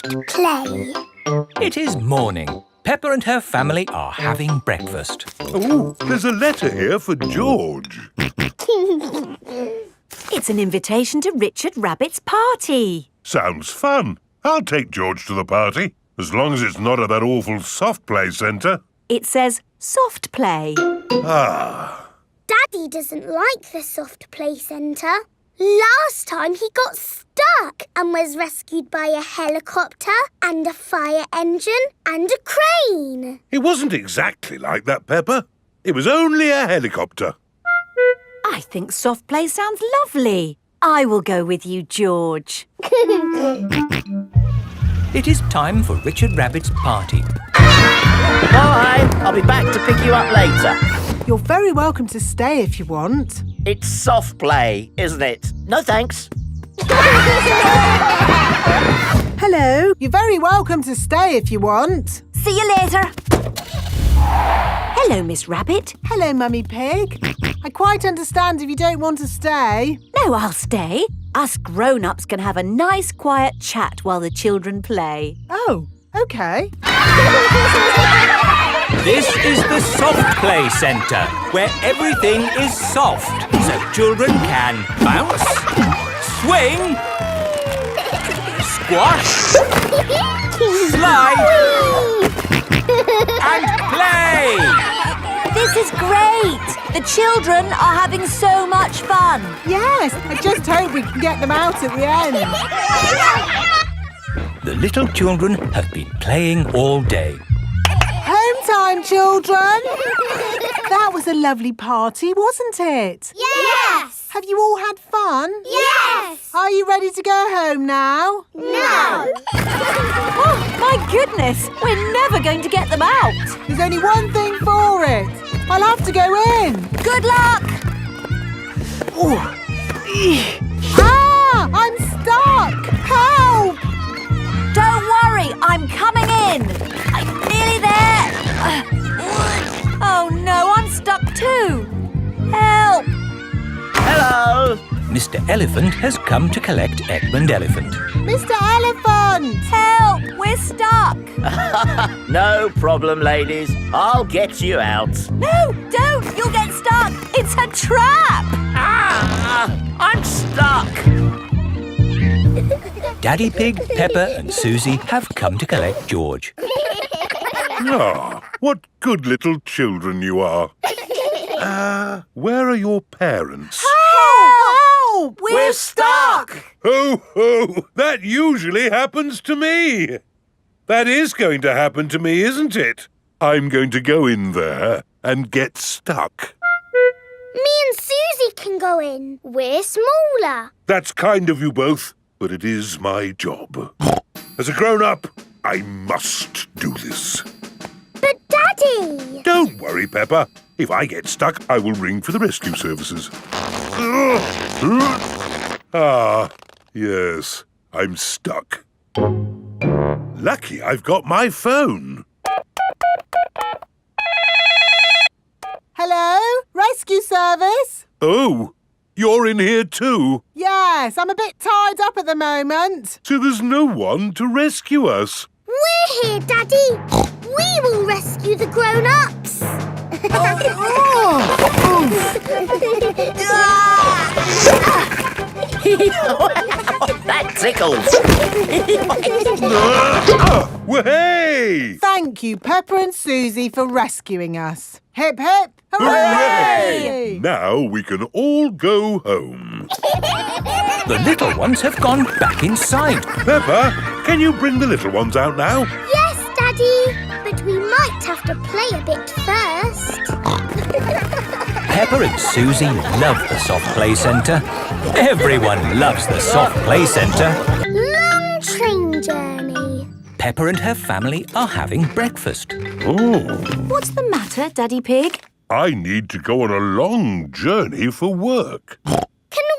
soft play. It is morning. Peppa and her family are having breakfast. Oh, there's a letter here for George. It's an invitation to Richard Rabbit's party. Sounds fun. I'll take George to the party, as long as it's not at that awful soft play centre. It says soft play. Ah. Daddy doesn't like the soft play centre. Last time he got stuck and was rescued by a helicopter and a fire engine and a crane. It wasn't exactly like that, Peppa. It was only a helicopter. I think soft play sounds lovely. I will go with you, George. It is time for Richard Rabbit's party. Bye! I'll be back to pick you up later. You're very welcome to stay if you want. It's soft play, isn't it? No thanks. Hello. You're very welcome to stay if you want. See you later. Hello, Miss Rabbit. Hello, Mummy Pig. I quite understand if you don't want to stay. No, I'll stay. Us grown-ups can have a nice quiet chat while the children play. Oh, OK. This is the soft play centre, where everything is soft, so children can bounce, swing, squash, slide, and play. This is great. The children are having so much fun. Yes, I just hope we can get them out at the end. The little children have been playing all day. Home time, children. That was a lovely party, wasn't it? Yes! Have you all had fun? Yes! Are you ready to go home now? No! Oh, my goodness. We're never going to get them out. There's only one thing for it. I'll have to go in. Good luck. Ah! I'm stuck! Help! Don't worry, I'm coming in. I'm nearly there. Oh no, I'm stuck too. Help! Hello! Mr. Elephant has come to collect Edmund Elephant. Mr. Elephant! Help! We're stuck. No problem, ladies. I'll get you out. No, don't. You'll get stuck. It's a trap. Ah! I'm stuck. Daddy Pig, Peppa and Susie have come to collect George. Ah, what good little children you are. Where are your parents? Help! We're stuck. Ho, ho! That usually happens to me. That is going to happen to me, isn't it? I'm going to go in there and get stuck. Me and Susie can go in. We're smaller. That's kind of you both, but it is my job. As a grown-up, I must do this. But Daddy! Don't worry, Peppa. If I get stuck, I will ring for the rescue services. Ah, yes, I'm stuck. Lucky I've got my phone. Hello? Rescue service? Oh, you're in here too? Yes, I'm a bit tied up at the moment. So there's no one to rescue us. We're here, Daddy. We will rescue the grown-ups. That tickles. Hey! Thank you, Peppa and Susie, for rescuing us. Hip, hip, Hooray! Now we can all go home. The little ones have gone back inside. Peppa, can you bring the little ones out now? Yes, Daddy. But we might have to play a bit first. Peppa and Susie love the soft play centre. Everyone loves the soft play centre. Long train journey. Peppa and her family are having breakfast. Oh, What's the matter, Daddy Pig? I need to go on a long journey for work. Can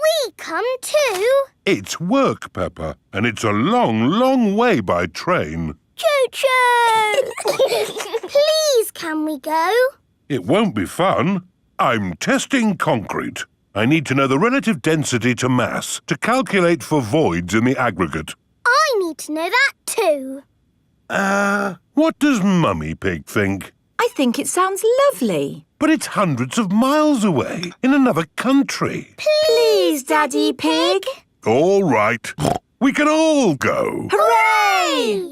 we come too? It's work, Peppa, and it's a long, long way by train. Choo-choo! Please, can we go? It won't be fun. I'm testing concrete. I need to know the relative density to mass to calculate for voids in the aggregate. I need to know that too. too. What does Mummy Pig think? I think it sounds lovely. But it's hundreds of miles away, in another country. Please, Daddy Pig. All right. We can all go. Hooray!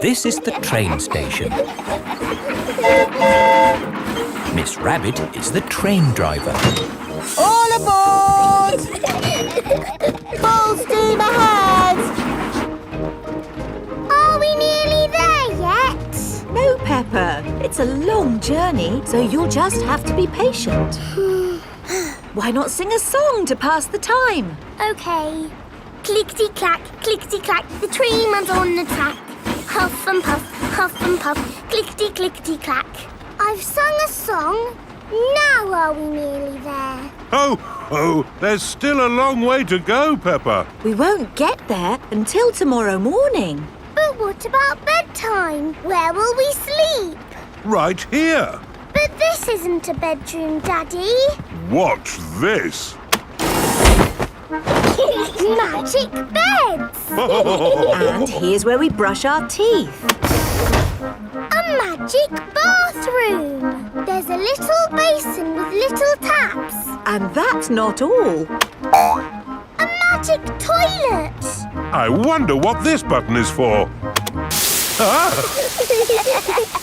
This is the train station. Miss Rabbit is the train driver. All aboard! Full steam ahead! Are we nearly there yet? No, Peppa. It's a long journey, so you'll just have to be patient. Why not sing a song to pass the time? OK. Clickety-clack, the train runs on the track. Huff and puff, clickety-clickety-clack. I've sung a song. Now are we nearly there? Oh, there's still a long way to go, Peppa. We won't get there until tomorrow morning. But what about bedtime? Where will we sleep? Right here. But this isn't a bedroom, Daddy. Watch this. Magic beds! And here's where we brush our teeth. A magic bathroom! There's a little basin with little taps. And that's not all. A magic toilet! I wonder what this button is for.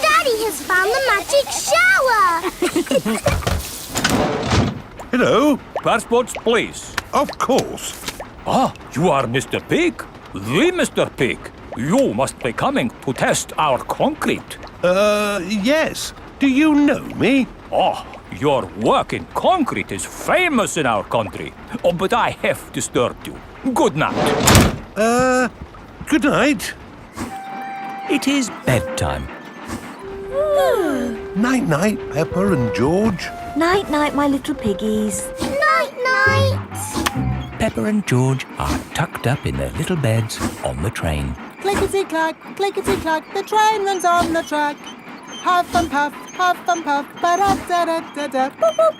Daddy has found the magic shower! Hello. Passports, please. Of course. Ah, you are Mr. Pig? The Mr. Pig. You must be coming to test our concrete. Yes. Do you know me? Oh, your work in concrete is famous in our country. Oh, but I have disturbed you. Good night. Good night. It is bedtime. Night-night, Peppa and George. Night-night, my little piggies. Night-night! Peppa and George are tucked up in their little beds on the train. Clickety-clack, the train runs on the track. Huff and puff, ba-da-da-da-da-da, boop-boop.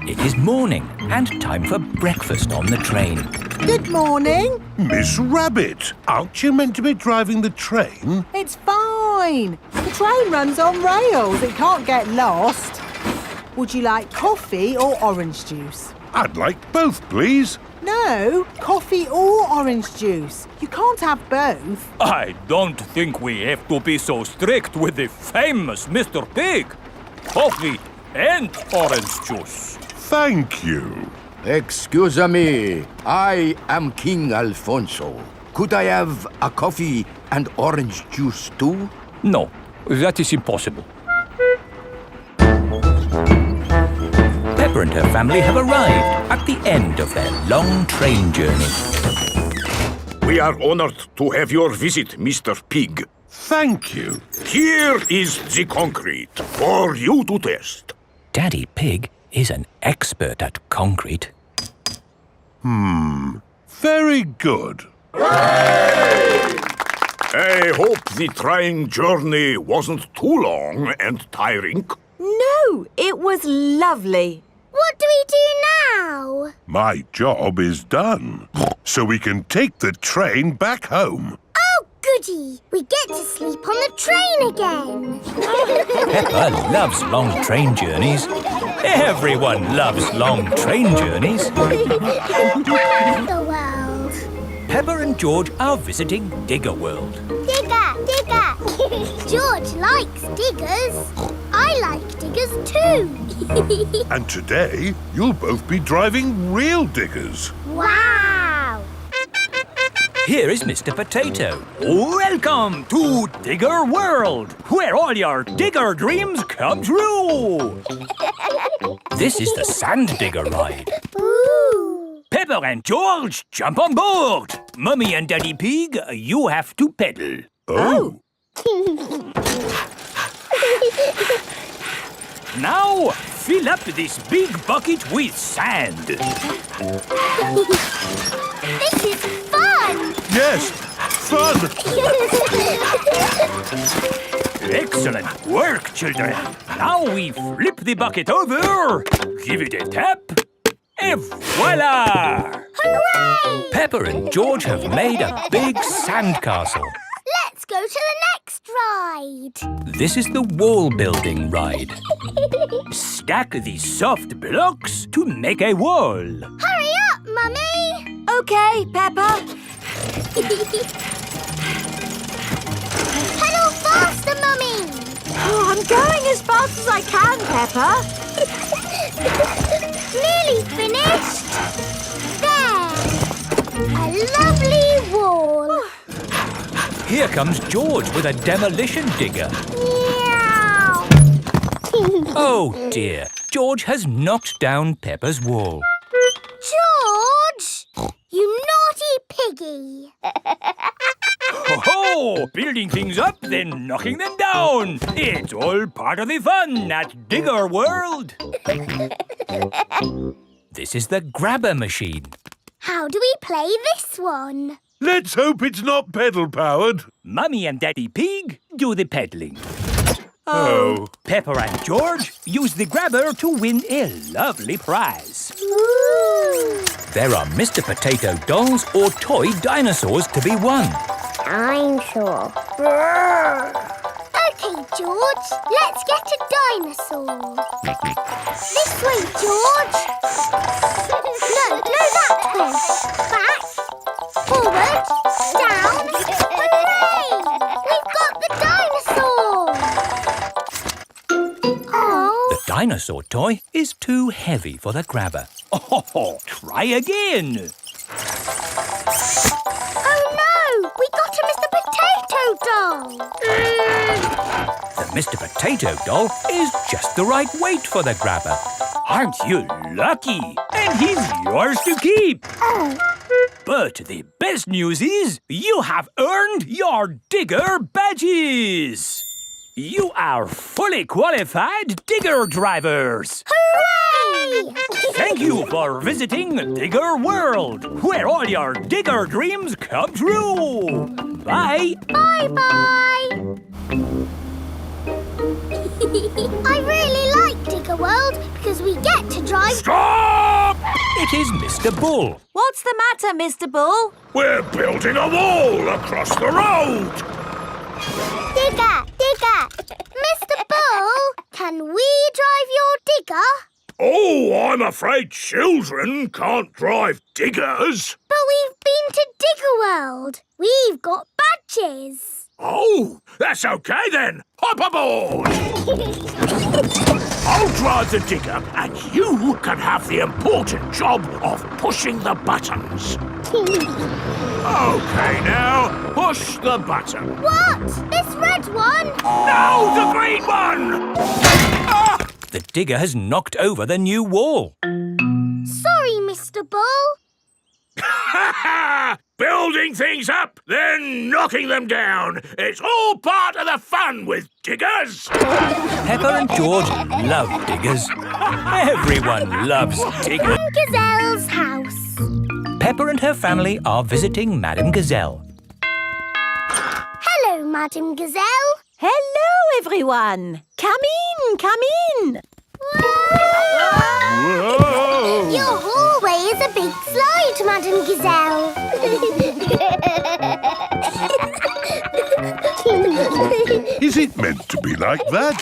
It is morning and time for breakfast on the train. Good morning. Miss Rabbit, aren't you meant to be driving the train? It's fine. The train runs on rails. It can't get lost. Would you like coffee or orange juice? I'd like both, please. No, coffee or orange juice. You can't have both. I don't think we have to be so strict with the famous Mr. Pig. Coffee and orange juice. Thank you. Excuse me, I am King Alfonso. Could I have a coffee and orange juice too? No, that is impossible. Peppa and her family have arrived at the end of their long train journey. We are honored to have your visit, Mr. Pig. Thank you. Here is the concrete for you to test. Daddy Pig is an expert at concrete. Very good. I hope the trying journey wasn't too long and tiring. No, it was lovely. What do we do now? My job is done. So we can take the train back home. Oh, goody! We get to sleep on the train again. Peppa loves long train journeys. Everyone loves long train journeys. The world. Peppa and George are visiting Digger World. Digger, digger. George likes diggers. I like diggers too. And today, you'll both be driving real diggers. Wow! Here is Mr. Potato. Welcome to Digger World, where all your digger dreams come true. This is the Sand Digger ride. Ooh! Peppa and George, jump on board. Mummy and Daddy Pig, you have to pedal. Oh. Now, fill up this big bucket with sand. This is fun! Yes, fun. Excellent work, children. Now we flip the bucket over, give it a tap, and voila! Hooray! Peppa and George have made a big sandcastle. Let's go to the next ride. This is the wall building ride. Stack the soft blocks to make a wall. Hurry up, Mummy! OK, Peppa. Pedal faster, Mummy! Oh, I'm going as fast as I can, Peppa. Nearly finished. There. A lovely wall. Here comes George with a demolition digger. Meow. Oh dear, George has knocked down Peppa's wall. George! You naughty piggy! Ho-ho! Building things up, then knocking them down. It's all part of the fun at Digger World. This is the grabber machine. How do we play this one? Let's hope it's not pedal-powered. Mummy and Daddy Pig do the peddling. Oh. Peppa and George use the grabber to win a lovely prize. Ooh. There are Mr. Potato dolls or toy dinosaurs to be won. I'm sure. OK, George. Let's get a dinosaur. This way, George. No, that way. Back. Forward. Down. Hooray! We've got the dinosaur. Oh. The dinosaur toy is too heavy for the grabber. Oh, try again. Oh no! We got a Mr. Potato doll! The Mr. Potato doll is just the right weight for the grabber. Aren't you lucky? And he's yours to keep. Oh. But the best news is you have earned your digger badges. You are fully qualified digger drivers. Hooray! Thank you for visiting Digger World, where all your digger dreams come true. Bye. Bye-bye! I really like Digger World because we get to drive... Stop! It is Mr. Bull. What's the matter, Mr. Bull? We're building a wall across the road. Digger! Mr. Bull, can we drive your digger? Oh, I'm afraid children can't drive diggers. But we've been to Digger World. We've got badges. Oh, that's OK then. Hop aboard. I'll drive the digger and you can have the important job of pushing the buttons. OK now, push the button. What? This red one? No, the green one! Ah! The digger has knocked over the new wall. Sorry, Mr. Bull. Building things up, then knocking them down. It's all part of the fun with diggers. Peppa and George love diggers. Everyone loves diggers. Gazelle's house. Peppa and her family are visiting Madame Gazelle. Hello, Madame Gazelle. Hello, everyone. Come in. Whoa! Your hallway is a big slide, Madame Gazelle. Is it meant to be like that?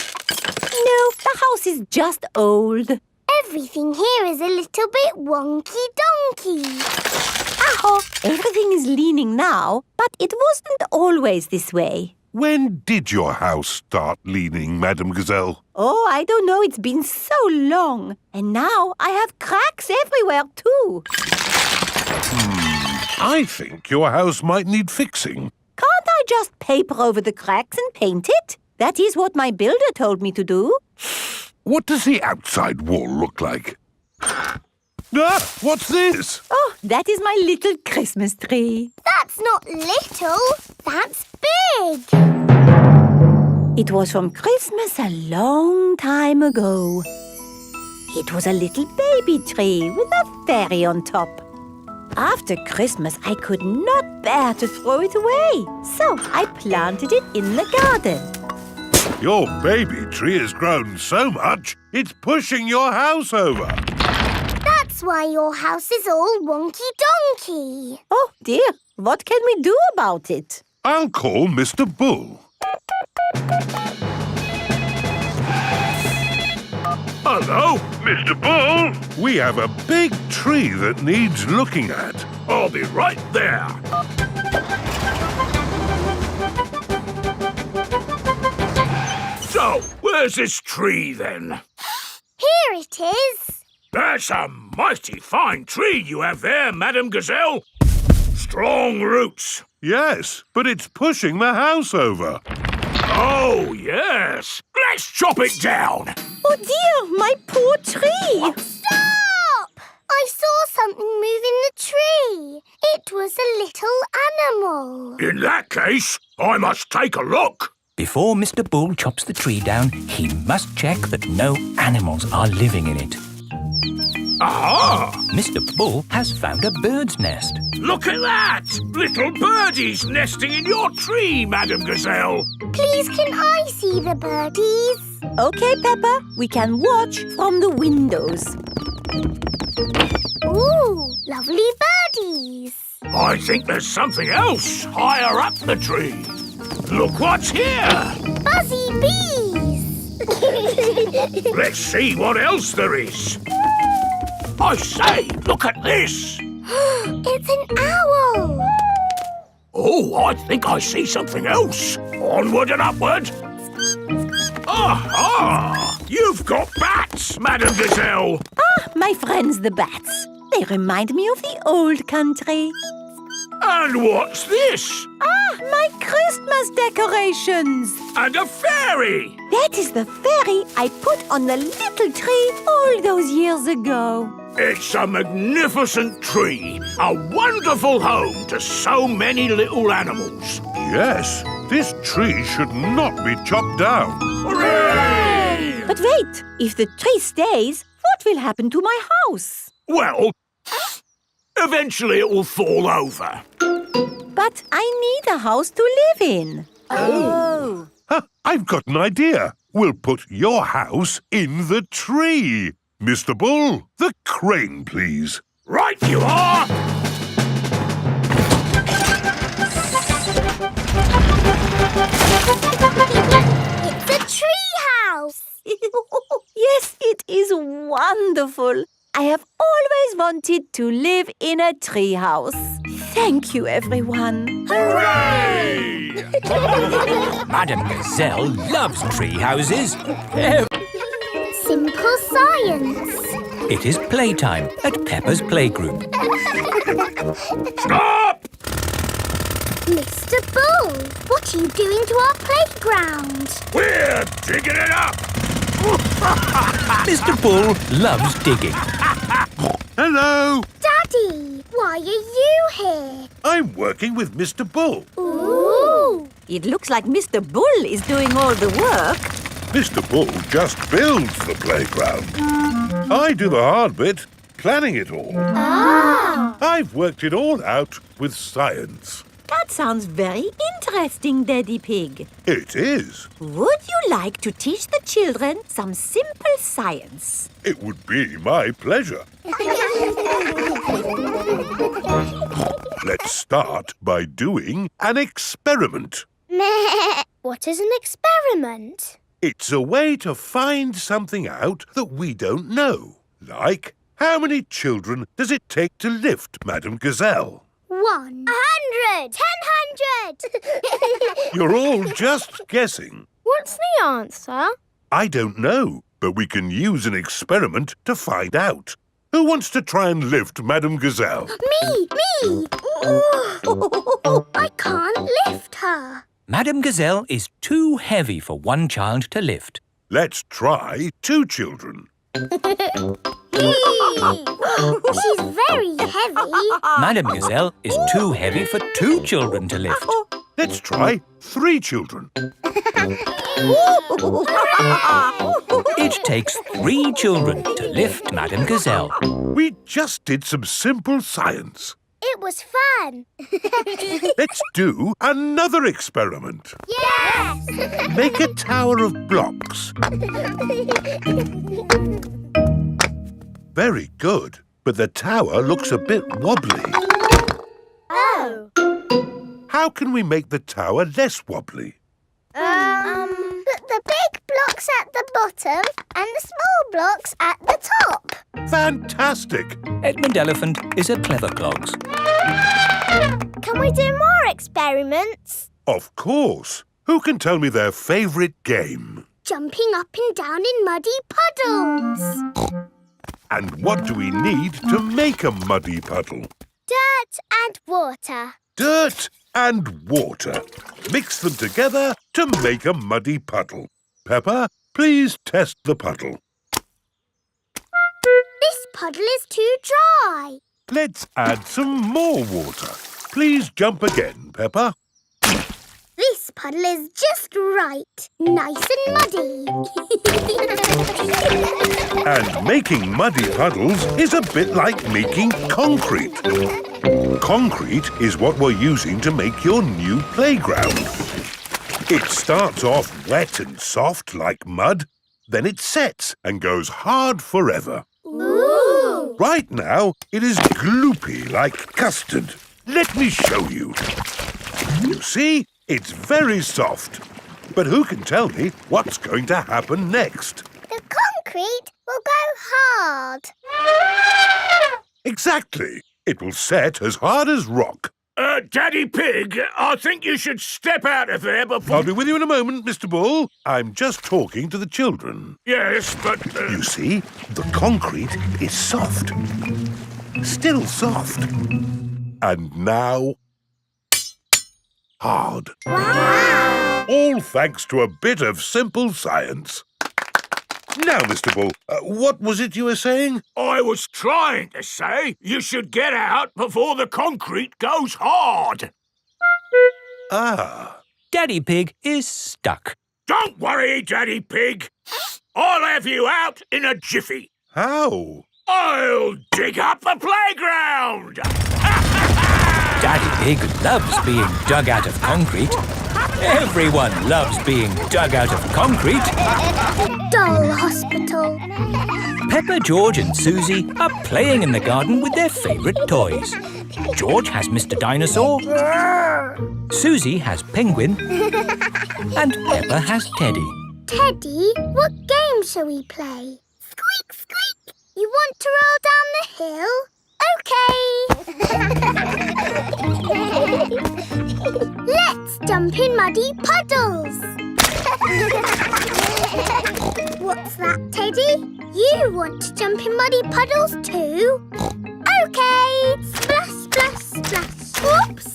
No, the house is just old. Everything here is a little bit wonky-donkey. Aho, everything is leaning now, but it wasn't always this way. When did your house start leaning, Madame Gazelle? Oh, I don't know, it's been so long. And now I have cracks everywhere too. I think your house might need fixing. Can't I just paper over the cracks and paint it? That is what my builder told me to do. What does the outside wall look like? Ah! What's this? Oh, that is my little Christmas tree. That's not little, that's big. It was from Christmas a long time ago. It was a little baby tree with a fairy on top. After Christmas, I could not bear to throw it away, so I planted it in the garden. Your baby tree has grown so much, it's pushing your house over. That's why your house is all wonky-donkey. Oh, dear. What can we do about it? I'll call Mr. Bull. Hello? Mr. Bull, we have a big tree that needs looking at. I'll be right there. So, where's this tree then? Here it is. That's a mighty fine tree you have there, Madam Gazelle. Strong roots. Yes, but it's pushing the house over. Oh, yes. Let's chop it down. Oh, dear, my poor tree. Stop! I saw something move in the tree. It was a little animal. In that case, I must take a look. Before Mr. Bull chops the tree down, he must check that no animals are living in it. Aha! Mr. Bull has found a bird's nest. Look at that! Little birdies nesting in your tree, Madam Gazelle. Please, can I see the birdies? Okay, Peppa, we can watch from the windows. Ooh, lovely birdies. I think there's something else higher up the tree. Look what's here! Buzzy bees. Let's see what else there is. I say, look at this! It's an owl. Oh, I think I see something else. Onward and upward. Aha! You've got bats, Madam Gazelle. Ah, my friends the bats. They remind me of the old country. And what's this? Ah, my Christmas decorations. And a fairy. That is the fairy I put on the little tree all those years ago. It's a magnificent tree. A wonderful home to so many little animals. Yes, this tree should not be chopped down. Hooray! But wait, if the tree stays, what will happen to my house? Well, eventually it will fall over. But I need a house to live in. Oh. Huh, I've got an idea. We'll put your house in the tree. Mr. Bull, the crane, please. Right you are! It's a tree house. Yes, it is wonderful. I have always wanted to live in a tree house. Thank you, everyone. Hooray! Madam Gazelle loves tree houses. Simple science. It is playtime at Peppa's playgroup. Stop! Mr. Bull, what are you doing to our playground? We're digging it up! Mr. Bull loves digging. Hello. Daddy, why are you here? I'm working with Mr. Bull. Ooh. It looks like Mr. Bull is doing all the work. Mr. Bull just builds the playground. I do the hard bit, planning it all. Ah. I've worked it all out with science. That sounds very interesting, Daddy Pig. It is. Would you like to teach the children some simple science? It would be my pleasure. Let's start by doing an experiment. What is an experiment? It's a way to find something out that we don't know. Like, how many children does it take to lift Madam Gazelle? 100! 1000! You're all just guessing. What's the answer? I don't know, but we can use an experiment to find out. Who wants to try and lift Madam Gazelle? Me! I can't lift her. Madam Gazelle is too heavy for one child to lift. Let's try 2 children. She's very heavy. Madam Gazelle is too heavy for 2 children to lift. Let's try 3 children. It takes 3 children to lift Madam Gazelle. We just did some simple science. It was fun. Let's do another experiment. Yes! Make a tower of blocks. Very good. but the tower looks a bit wobbly. Oh. How can we make the tower less wobbly? Put the big blocks at the bottom and the small blocks at the top. Fantastic! Edmund Elephant is a clever clogs. Can we do more experiments? Of course. Who can tell me their favourite game? Jumping up and down in muddy puddles. And what do we need to make a muddy puddle? Dirt and water. Dirt and water. Mix them together to make a muddy puddle. Peppa, please test the puddle. This puddle is too dry. Let's add some more water. Please jump again, Peppa. This puddle is just right. Nice and muddy. And making muddy puddles is a bit like making concrete. Concrete is what we're using to make your new playground. It starts off wet and soft like mud, then it sets and goes hard forever. Ooh! Right now, it is gloopy like custard. Let me show you. You see, it's very soft. But who can tell me what's going to happen next? The concrete will go hard. Exactly. It will set as hard as rock. Daddy Pig, I think you should step out of there before... I'll be with you in a moment, Mr. Bull. I'm just talking to the children. Yes, but... You see, the concrete is soft. Still soft. And now... hard. Wow! All thanks to a bit of simple science. Now, Mr. Bull, what was it you were saying? I was trying to say you should get out before the concrete goes hard. Ah. Daddy Pig is stuck. Don't worry, Daddy Pig. I'll have you out in a jiffy. How? I'll dig up the playground. Daddy Pig loves being dug out of concrete. Everyone loves being dug out of concrete. Doll hospital. Peppa, George and Susie are playing in the garden with their favourite toys. George has Mr. Dinosaur, Susie has Penguin, and Peppa has Teddy. Teddy, what game shall we play? Squeak, squeak. You want to roll down the hill? OK. Let's jump in muddy puddles. What's that, Teddy? You want to jump in muddy puddles too? OK. Splash, splash, splash. Whoops.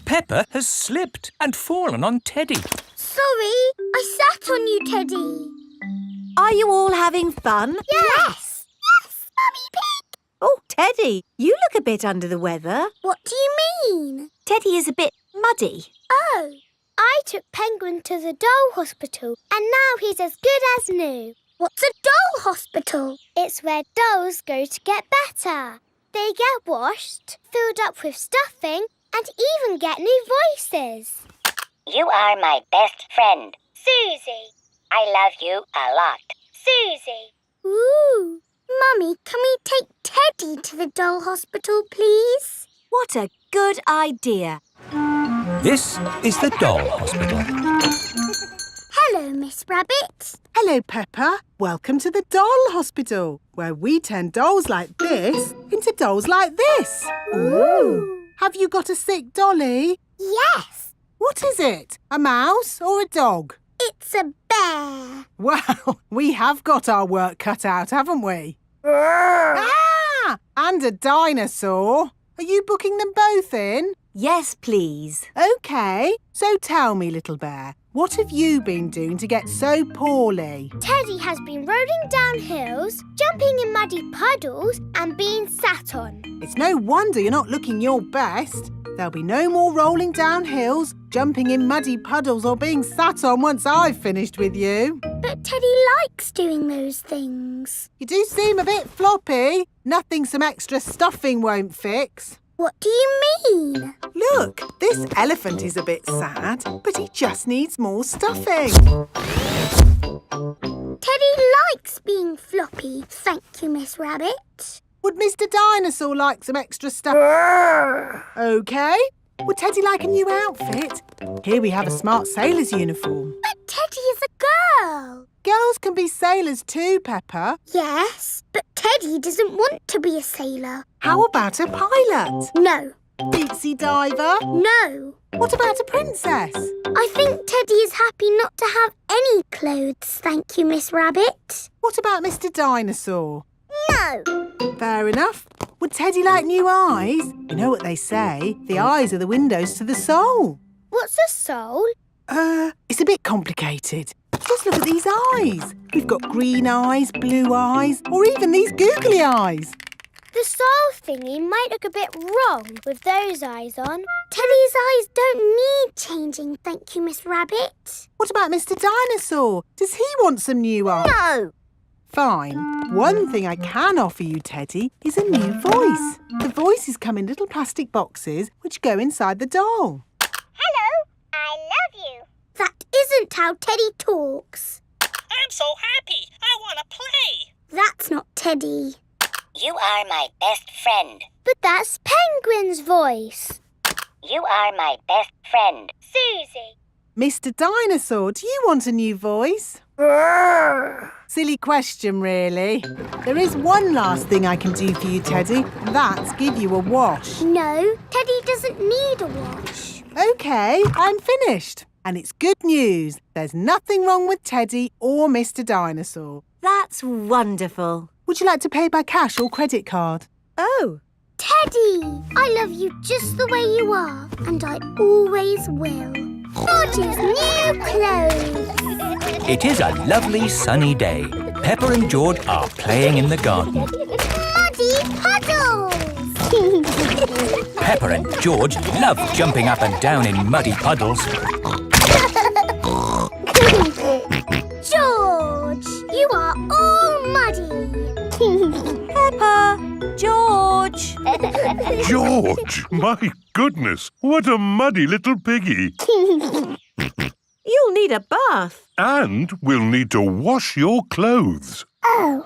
Peppa has slipped and fallen on Teddy. Sorry, I sat on you, Teddy. Are you all having fun? Yes. Yes, Mummy Pig. Oh, Teddy, you look a bit under the weather. What do you mean? Teddy is a bit muddy. Oh, I took Penguin to the doll hospital and now he's as good as new. What's a doll hospital? It's where dolls go to get better. They get washed, filled up with stuffing and even get new voices. You are my best friend. Susie. I love you a lot. Susie. Ooh. Mummy, can we take Teddy to the doll hospital, please? What a good idea. This is the doll hospital. Hello, Miss Rabbit. Hello, Peppa. Welcome to the doll hospital, where we turn dolls like this into dolls like this. Ooh. Have you got a sick dolly? Yes. What is it? A mouse or a dog? It's a bear. Well, we have got our work cut out, haven't we? Ah! And a dinosaur. Are you booking them both in? Yes, please. OK. So tell me, little bear, what have you been doing to get so poorly? Teddy has been rolling down hills, jumping in muddy puddles and being sat on. It's no wonder you're not looking your best. There'll be no more rolling down hills, jumping in muddy puddles or being sat on once I've finished with you. But Teddy likes doing those things. You do seem a bit floppy. Nothing some extra stuffing won't fix. What do you mean? Look, this elephant is a bit sad, but he just needs more stuffing. Teddy likes being floppy, thank you, Miss Rabbit. Would Mr. Dinosaur like some extra stuff? OK. Would Teddy like a new outfit? Here we have a smart sailor's uniform. But Teddy is a girl. Girls can be sailors too, Peppa. Yes, but Teddy doesn't want to be a sailor. How about a pilot? No. Deep-sea diver? No. What about a princess? I think Teddy is happy not to have any clothes, thank you, Miss Rabbit. What about Mr. Dinosaur? No. Fair enough. Would Teddy like new eyes? You know what they say, the eyes are the windows to the soul. What's a soul? It's a bit complicated. Just look at these eyes. We've got green eyes, blue eyes, or even these googly eyes. The soul thingy might look a bit wrong with those eyes on. Teddy's eyes don't need changing, thank you, Miss Rabbit. What about Mr. Dinosaur? Does he want some new eyes? No. Fine. One thing I can offer you, Teddy, is a new voice. The voices come in little plastic boxes which go inside the doll. Hello, I love you. That isn't how Teddy talks. I'm so happy. I want to play. That's not Teddy. You are my best friend. But that's Penguin's voice. You are my best friend. Susie. Mr. Dinosaur, do you want a new voice? Silly question, really. There is one last thing I can do for you, Teddy. That's give you a wash. No, Teddy doesn't need a wash. OK, I'm finished. And it's good news. There's nothing wrong with Teddy or Mr. Dinosaur. That's wonderful. Would you like to pay by cash or credit card? Oh. Teddy, I love you just the way you are, and I always will. George's new clothes. It is a lovely sunny day. Peppa and George are playing in the garden. Muddy puddles. Peppa and George love jumping up and down in muddy puddles. George, you are all muddy. Peppa, George. George, my goodness, what a muddy little piggy. You'll need a bath. And we'll need to wash your clothes. Oh.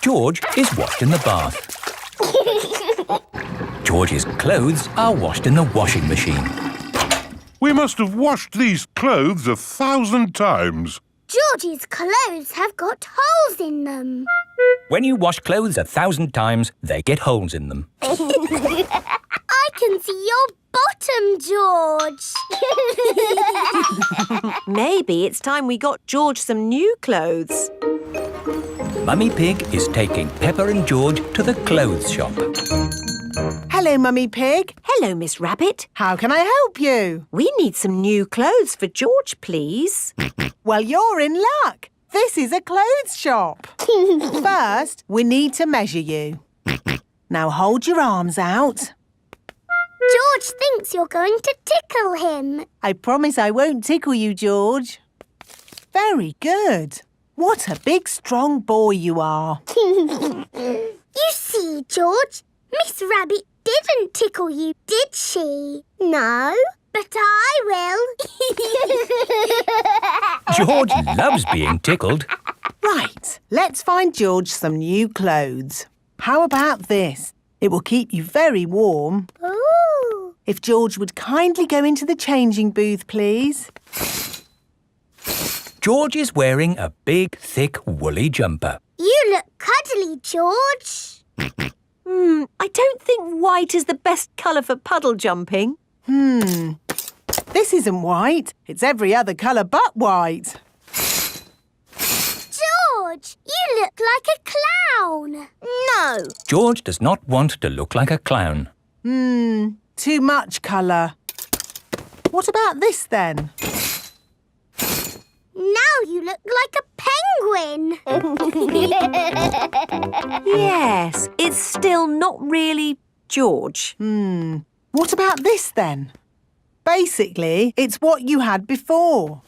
George is washed in the bath. George's clothes are washed in the washing machine. We must have washed these clothes 1,000 times. George's clothes have got holes in them. When you wash clothes 1,000 times, they get holes in them. I can see your bottom, George. Maybe it's time we got George some new clothes. Mummy Pig is taking Peppa and George to the clothes shop. Hello, Mummy Pig. Hello, Miss Rabbit. How can I help you? We need some new clothes for George, please. Well, you're in luck. This is a clothes shop. First, we need to measure you. Now hold your arms out. George thinks you're going to tickle him. I promise I won't tickle you, George. Very good. What a big, strong boy you are. You see, George, Miss Rabbit didn't tickle you, did she? No, but I will. George loves being tickled. Right, let's find George some new clothes. How about this? It will keep you very warm. Ooh. If George would kindly go into the changing booth, please. George is wearing a big, thick, woolly jumper. You look cuddly, George. I don't think white is the best colour for puddle jumping. This isn't white. It's every other colour but white. George, you look like a clown. No. George does not want to look like a clown. Too much colour. What about this then? Now you look like a penguin. Yes, it's still not really George. What about this then? Basically, it's what you had before.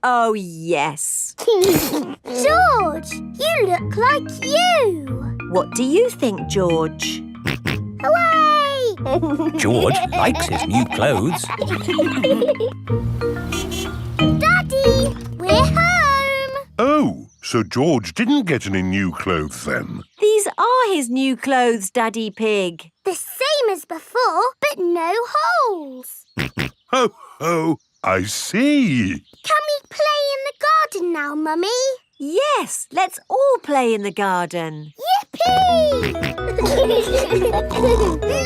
Oh, yes. George, you look like you. What do you think, George? Hooray! George likes his new clothes. Daddy, we're home. Oh, so So George didn't get any new clothes then? These are his new clothes, Daddy Pig. The same as before, but no holes. Ho, ho, I see. Can we play in the garden now, Mummy? Yes, let's all play in the garden. Yippee!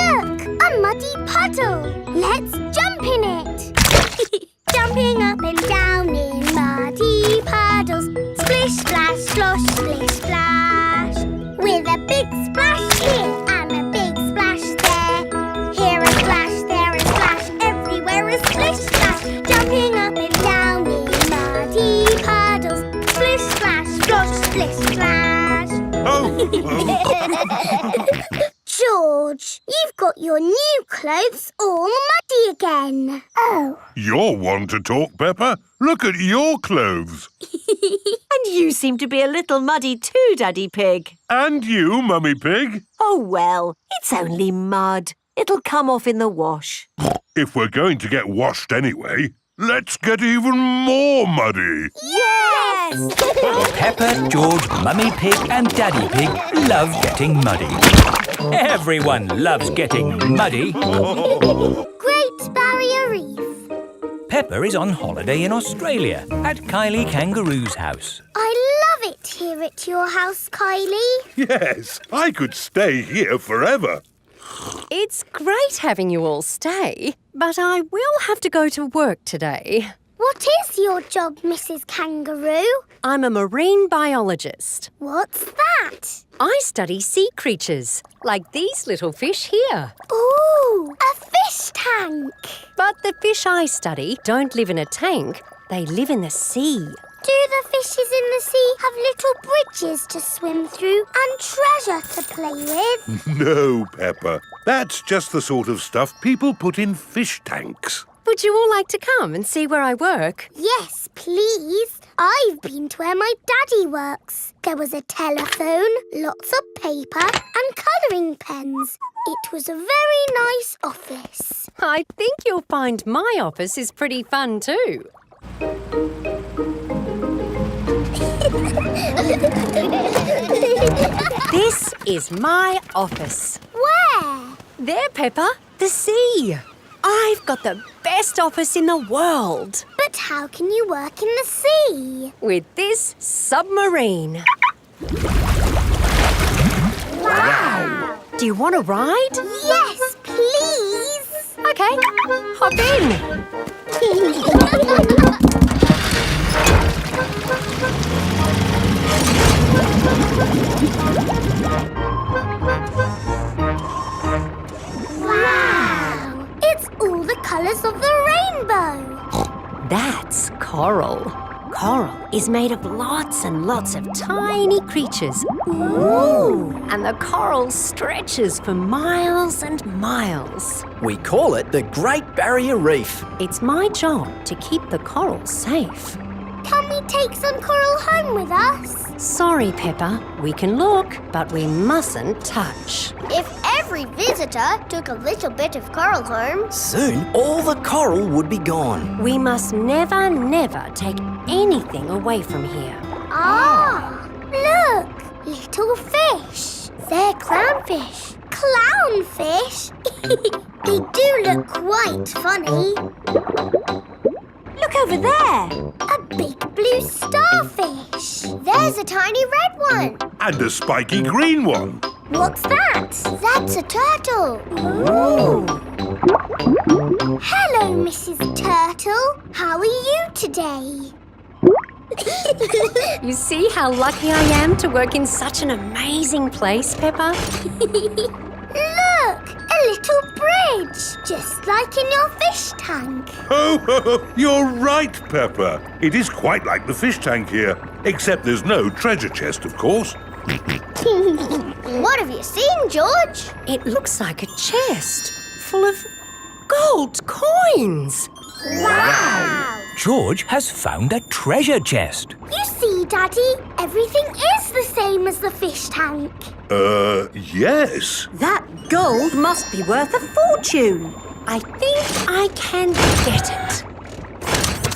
Look, a muddy puddle. Let's jump in it. Jumping up and down in muddy puddles. Splish, splash, slosh, splish, splash. With a big splash here and a big splash there. Here a splash, there a splash, everywhere a splish, splash. Jumping up and down in muddy puddles. Splish, splash, slosh, splish, splash. Ho, ho. George, you've got your new clothes all muddy again. Oh. You're one to talk, Peppa. Look at your clothes. And you seem to be a little muddy too, Daddy Pig. And you, Mummy Pig. Oh, well, it's only mud. It'll come off in the wash. If we're going to get washed anyway, let's get even more muddy. Yes! Peppa, George, Mummy Pig and Daddy Pig love getting muddy. Everyone loves getting muddy. Great Barrier Reef. Peppa is on holiday in Australia at Kylie Kangaroo's house. I love it here at your house, Kylie. Yes, I could stay here forever. It's great having you all stay, but I will have to go to work today. What is your job, Mrs. Kangaroo? I'm a marine biologist. What's that? I study sea creatures, like these little fish here. Ooh, a fish tank. But the fish I study don't live in a tank, they live in the sea. Do the fishes in the sea have little bridges to swim through and treasure to play with? No, Peppa. That's just the sort of stuff people put in fish tanks. Would you all like to come and see where I work? Yes, please. I've been to where my daddy works. There was a telephone, lots of paper and colouring pens. It was a very nice office. I think you'll find my office is pretty fun too. This is my office. Where? There, Peppa, the sea. I've got the best office in the world. But how can you work in the sea? With this submarine. Wow! Do you want to ride? Yes, please! Okay, hop in. Wow! It's all the colours of the rainbow. That's coral. Coral is made of lots and lots of tiny creatures. Ooh! And the coral stretches for miles and miles. We call it the Great Barrier Reef. It's my job to keep the coral safe. Can we take some coral home with us? Sorry, Peppa. We can look, but we mustn't touch. If every visitor took a little bit of coral home... Soon, all the coral would be gone. We must never, never take anything away from here. Ah! Look! Little fish. They're clownfish. Clownfish? They do look quite funny. Look over there. A big blue starfish. There's a tiny red one. And a spiky green one. What's that? That's a turtle. Ooh. Hello, Mrs. Turtle. How are you today? You see how lucky I am to work in such an amazing place, Peppa? Look! A little bridge, just like in your fish tank. Oh, you're right, Peppa. It is quite like the fish tank here, except there's no treasure chest, of course. What have you seen, George? It looks like a chest full of gold coins. Wow! George has found a treasure chest. You see, Daddy, everything is the same as the fish tank. Yes. That gold must be worth a fortune. I think I can get it.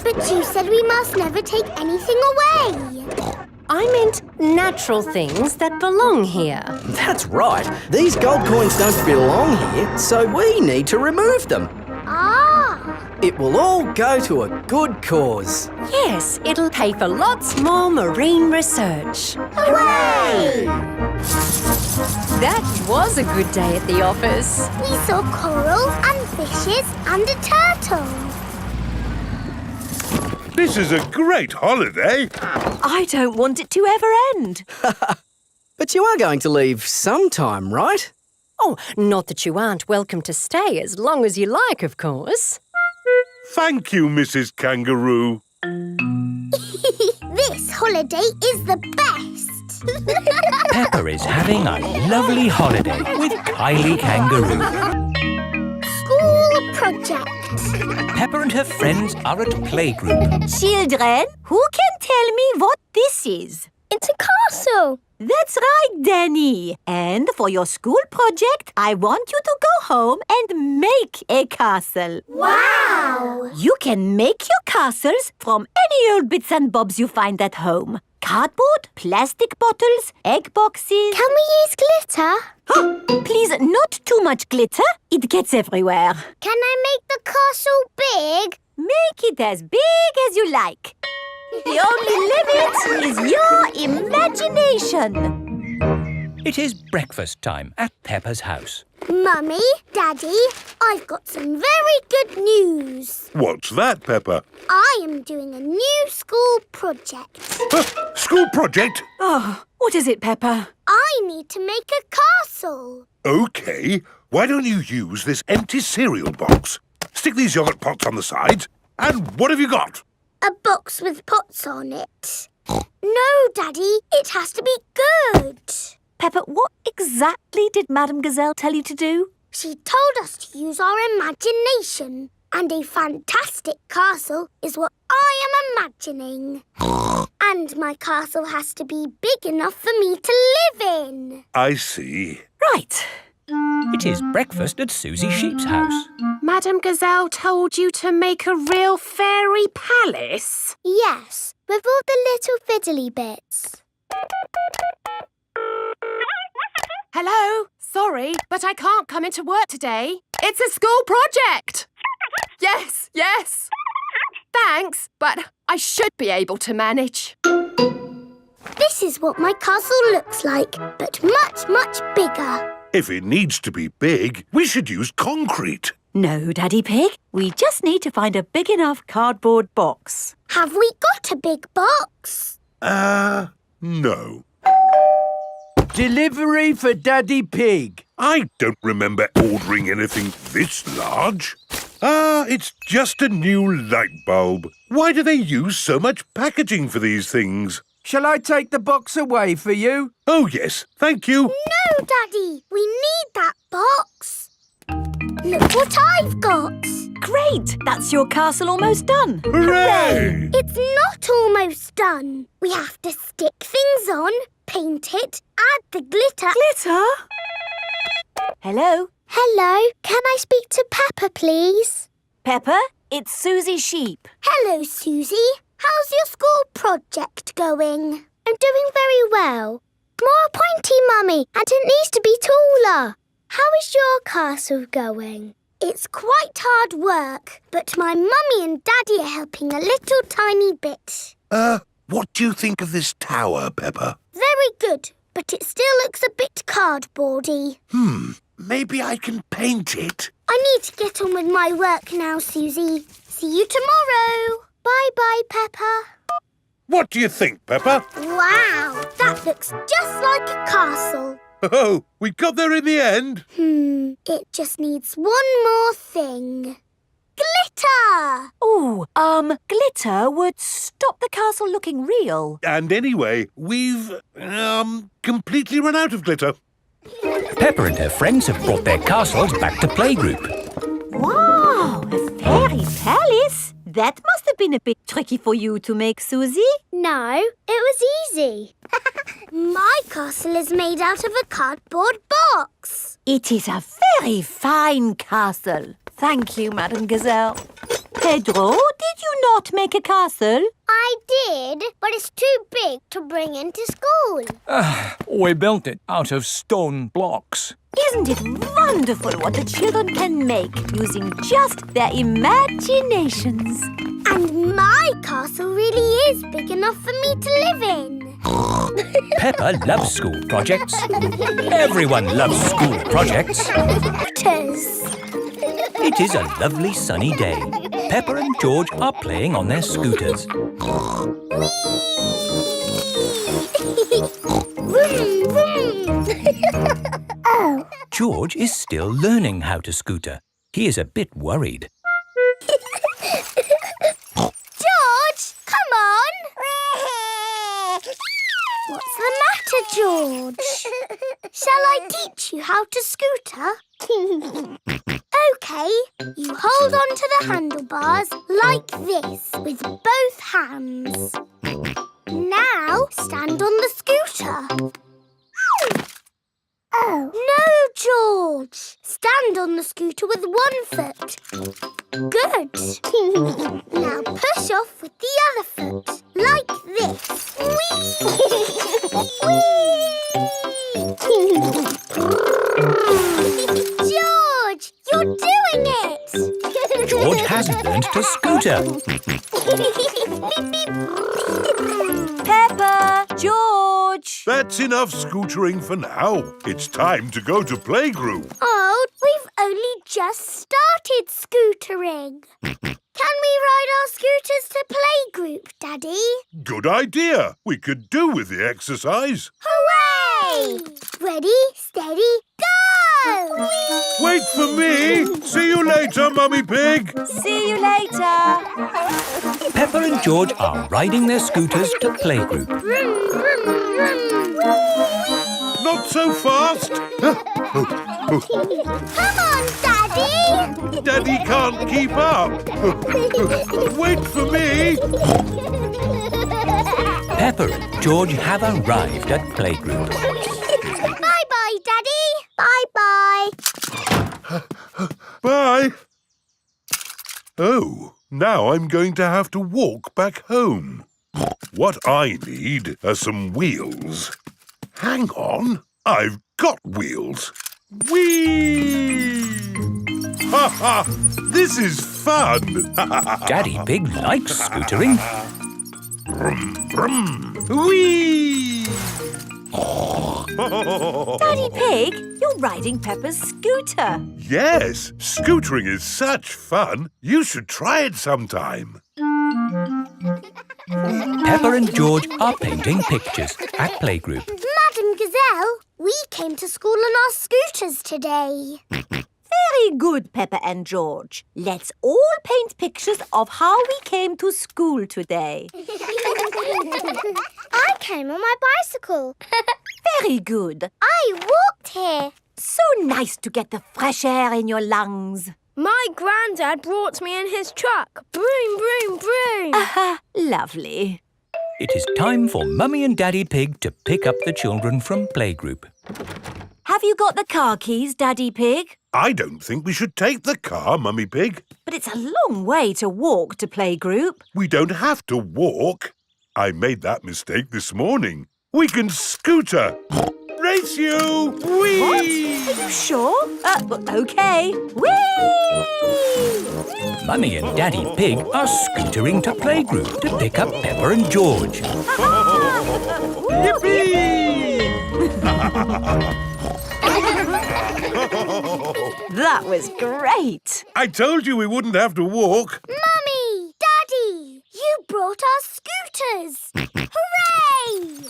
But you said we must never take anything away. I meant natural things that belong here. That's right. These gold coins don't belong here, so we need to remove them. Ah! It will all go to a good cause. Yes, it'll pay for lots more marine research. Hooray! That was a good day at the office. We saw coral and fishes and a turtle. This is a great holiday. I don't want it to ever end. But you are going to leave sometime, right? Oh, not that you aren't welcome to stay as long as you like, of course. Thank you, Mrs. Kangaroo. This holiday is the best. Peppa is having a lovely holiday with Kylie Kangaroo. School project. Peppa and her friends are at playgroup. Children, who can tell me what this is? It's a castle. That's right, Danny. And for your school project, I want you to go home and make a castle. Wow! You can make your castles from any old bits and bobs you find at home. Cardboard, plastic bottles, egg boxes. Can we use glitter? Please, not too much glitter. It gets everywhere. Can I make the castle big? Make it as big as you like. The only limit is your imagination. It is breakfast time at Peppa's house. Mummy, Daddy, I've got some very good news. What's that, Peppa? I am doing a new school project. School project? Oh, what is it, Peppa? I need to make a castle. OK. Why don't you use this empty cereal box? Stick these yogurt pots on the sides. And what have you got? A box with pots on it. No, Daddy, it has to be good. Peppa, what exactly did Madame Gazelle tell you to do? She told us to use our imagination. And a fantastic castle is what I am imagining. And my castle has to be big enough for me to live in. I see. Right. It is breakfast at Susie Sheep's house. Madame Gazelle told you to make a real fairy palace? Yes, with all the little fiddly bits. Hello? Sorry, but I can't come into work today. It's a school project. Yes. Thanks, but I should be able to manage. This is what my castle looks like, but much, much bigger. If it needs to be big, we should use concrete. No, Daddy Pig. We just need to find a big enough cardboard box. Have we got a big box? No. Delivery for Daddy Pig. I don't remember ordering anything this large. It's just a new light bulb. Why do they use so much packaging for these things? Shall I take the box away for you? Oh, yes, thank you. No, Daddy, we need that box. Look what I've got. Great! That's your castle almost done. Hooray! It's not almost done. We have to stick things on, paint it, add the glitter. Glitter? Hello? Hello, can I speak to Peppa, please? Peppa, it's Susie Sheep. Hello, Susie. How's your school project going? I'm doing very well. More pointy, Mummy, and it needs to be taller. How is your castle going? It's quite hard work, but my Mummy and Daddy are helping a little tiny bit. What do you think of this tower, Peppa? Very good, but it still looks a bit cardboardy. Maybe I can paint it. I need to get on with my work now, Susie. See you tomorrow. Bye-bye, Peppa. What do you think, Peppa? Wow, that looks just like a castle. Oh, we got there in the end. It just needs one more thing. Glitter! Oh, glitter would stop the castle looking real. And anyway, we've, completely run out of glitter. Peppa and her friends have brought their castles back to playgroup. Wow, a fairy palace? That must have been a bit tricky for you to make, Susie. No, it was easy. My castle is made out of a cardboard box. It is a very fine castle. Thank you, Madame Gazelle. Pedro, did you not make a castle? I did, but it's too big to bring into school. We built it out of stone blocks. Isn't it wonderful what the children can make using just their imaginations? And my castle really is big enough for me to live in. Peppa loves school projects. Everyone loves school projects. Scooters. It is a lovely sunny day. Peppa and George are playing on their scooters. Vroom, vroom. Oh. George is still learning how to scooter. He is a bit worried. George, come on. What's the matter, George? Shall I teach you how to scooter? OK, you hold on to the handlebars like this with both hands. Now stand on the scooter. Oh. No, George. Stand on the scooter with one foot. Good. Now push off with the other foot, like this. George, you're doing it! George has learned to scooter. Peppa! George! That's enough scootering for now. It's time to go to playgroup. Oh, we've only just started scootering. Can we ride our scooters to playgroup, Daddy? Good idea. We could do with the exercise. Hooray! Ready, steady, go! Wait for me. See you later, Mummy Pig. See you later! Peppa and George are riding their scooters to playgroup. Vroom, vroom, vroom. Not so fast. Come on, Daddy! Daddy can't keep up. Wait for me. Peppa and George have arrived at playgroup. Bye-bye, Daddy. Bye-bye. Bye. Oh, now I'm going to have to walk back home. What I need are some wheels. Hang on, I've got wheels. Whee! Ha ha! This is fun! Daddy Pig likes scootering. Brum, brum. Whee! Daddy Pig, you're riding Peppa's scooter. Yes, scootering is such fun. You should try it sometime. Peppa and George are painting pictures at playgroup. Madam Gazelle, we came to school on our scooters today. Very good, Peppa and George. Let's all paint pictures of how we came to school today. I came on my bicycle. Very good. I walked here. So nice to get the fresh air in your lungs. My granddad brought me in his truck. Broom, broom, broom. Lovely. It is time for Mummy and Daddy Pig to pick up the children from playgroup. Have you got the car keys, Daddy Pig? I don't think we should take the car, Mummy Pig. But it's a long way to walk to playgroup. We don't have to walk. I made that mistake this morning. We can scooter. Race you! Whee! What? Are you sure? OK. Whee! Mummy and Daddy Pig are scootering to playgroup to pick up Peppa and George. Yippee! That was great. I told you we wouldn't have to walk. Mummy! Daddy! You brought our scooters! Hooray! Whee!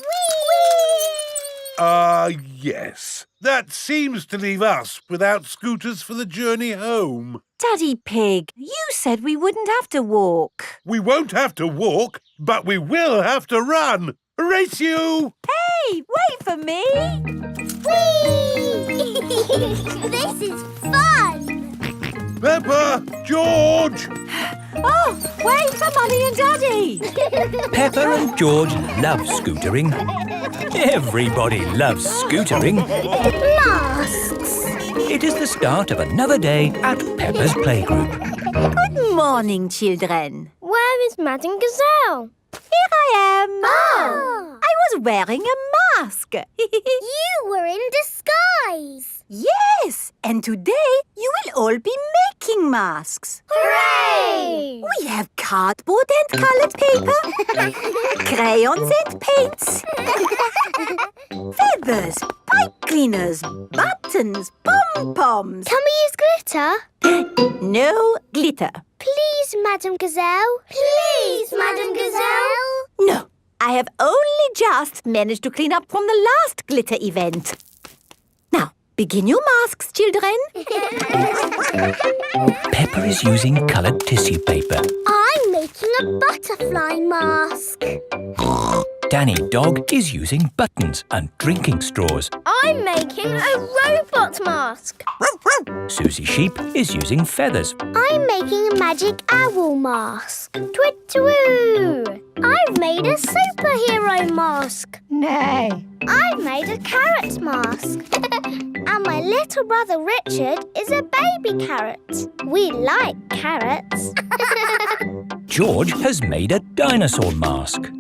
Yes. That seems to leave us without scooters for the journey home. Daddy Pig, you said we wouldn't have to walk. We won't have to walk, but we will have to run. Race you! Hey, wait for me. Whee! This is fun! Peppa! George! Oh, wait for Mummy and Daddy. Peppa and George love scootering. Everybody loves scootering. Masks! It is the start of another day at Peppa's playgroup. Good morning, children. Where is Madam Gazelle? Here I am. Oh! I was wearing a mask. You were in disguise. Yes, and today you will all be making masks. Hooray! We have cardboard and coloured paper, crayons and paints, feathers, pipe cleaners, buttons, pom-poms. Can we use glitter? No glitter. Please, Madame Gazelle. Please, Madame Gazelle. No, I have only just managed to clean up from the last glitter event. Now, begin your masks, children. Peppa is using coloured tissue paper. I'm making a butterfly mask. Danny Dog is using buttons and drinking straws. I'm making a robot mask. Susie Sheep is using feathers. I'm making a magic owl mask. Twit-twoo! I've made a superhero mask. Nay. I've made a carrot mask. And my little brother Richard is a baby carrot. We like carrots. George has made a dinosaur mask.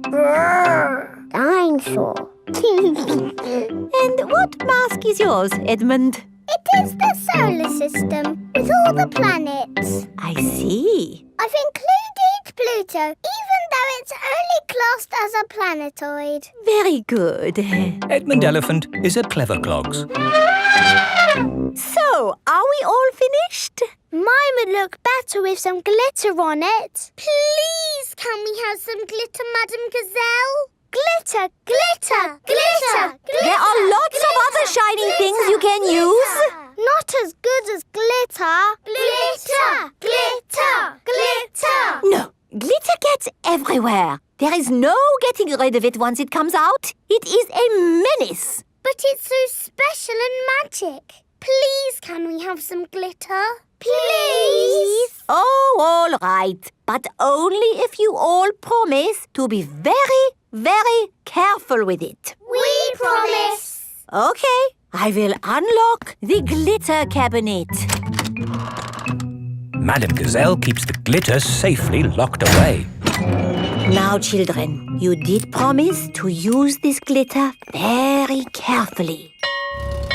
Dinosaur. And what mask is yours, Edmund? It is the solar system with all the planets. I see. I've included Pluto, even though it's only classed as a planetoid. Very good. Edmund Elephant is a clever clogs. So, are we all finished? Mine would look better with some glitter on it. Please, can we have some glitter, Madame Gazelle? Glitter, glitter, glitter, glitter. There are lots of other shiny things you can use. Not as good as glitter. Glitter, glitter, glitter. No, glitter gets everywhere. There is no getting rid of it once it comes out. It is a menace. But it's so special and magic. Please, can we have some glitter? Please. Oh, all right. But only if you all promise to be very, very careful with it. We promise. Okay, I will unlock the glitter cabinet. Madame Gazelle keeps the glitter safely locked away. Now, children, you did promise to use this glitter very carefully.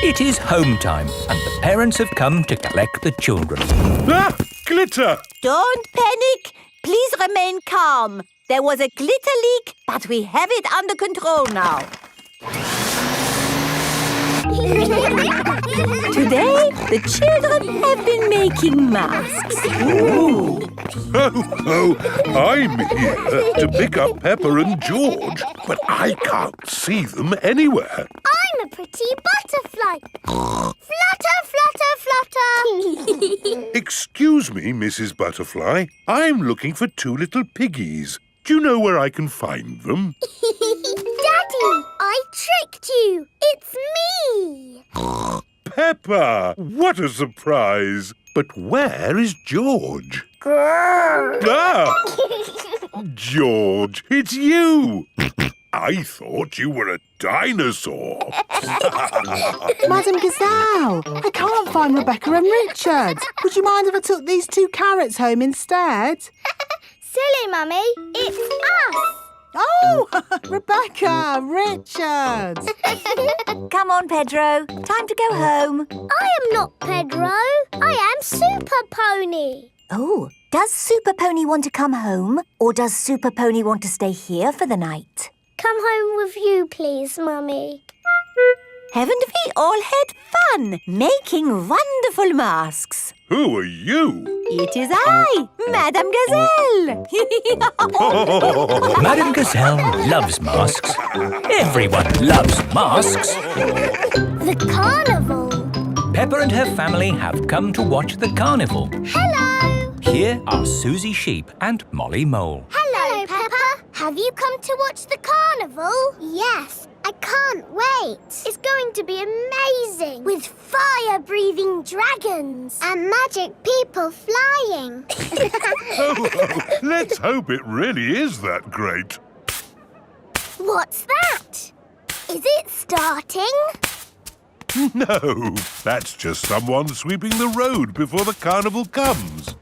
It is home time and the parents have come to collect the children. Ah! Glitter! Don't panic. Please remain calm. There was a glitter leak, but we have it under control now. Today, the children have been making masks. Oh, I'm here to pick up Peppa and George, but I can't see them anywhere. I'm a pretty butterfly. Flutter, flutter, flutter. Excuse me, Mrs. Butterfly. I'm looking for two little piggies. Do you know where I can find them? Daddy, I tricked you. It's me. Peppa! What a surprise! But where is George? Ah! George, it's you! I thought you were a dinosaur. Madame Gazelle, I can't find Rebecca and Richard. Would you mind if I took these 2 carrots home instead? Silly, Mummy. It's us. Oh, Rebecca, Richard. Come on, Pedro. Time to go home. I am not Pedro. I am Super Pony. Oh, does Super Pony want to come home? Or does Super Pony want to stay here for the night? Come home with you, please, Mummy. Haven't we all had fun making wonderful masks? Who are you? It is I, Madame Gazelle. Madame Gazelle loves masks. Everyone loves masks. The carnival. Peppa and her family have come to watch the carnival. Hello. Here are Susie Sheep and Molly Mole. Hello, Peppa. Have you come to watch the carnival? Yes. I can't wait. It's going to be amazing. With fire-breathing dragons. And magic people flying. Let's hope it really is that great. What's that? Is it starting? No, that's just someone sweeping the road before the carnival comes.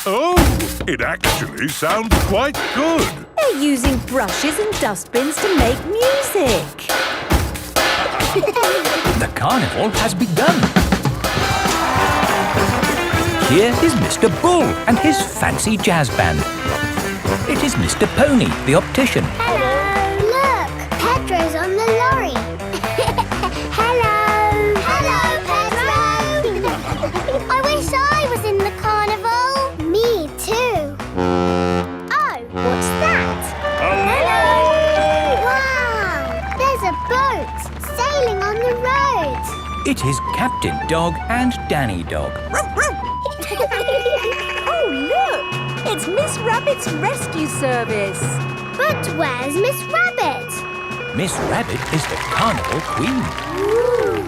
Oh, it actually sounds quite good. They're using brushes and dustbins to make music. The carnival has begun. Here is Mr. Bull and his fancy jazz band. It is Mr. Pony, the optician. Hello! Look! Pedro's on the lorry. Hello! Hello, Pedro! I wish I was in the carnival. Me too. Oh, what's that? Hello! Wow! There's a boat sailing on the road. It is Captain Dog and Danny Dog. Oh, look! It's Miss Rabbit's rescue service. But where's Miss Rabbit? Miss Rabbit is the carnival queen. Ooh.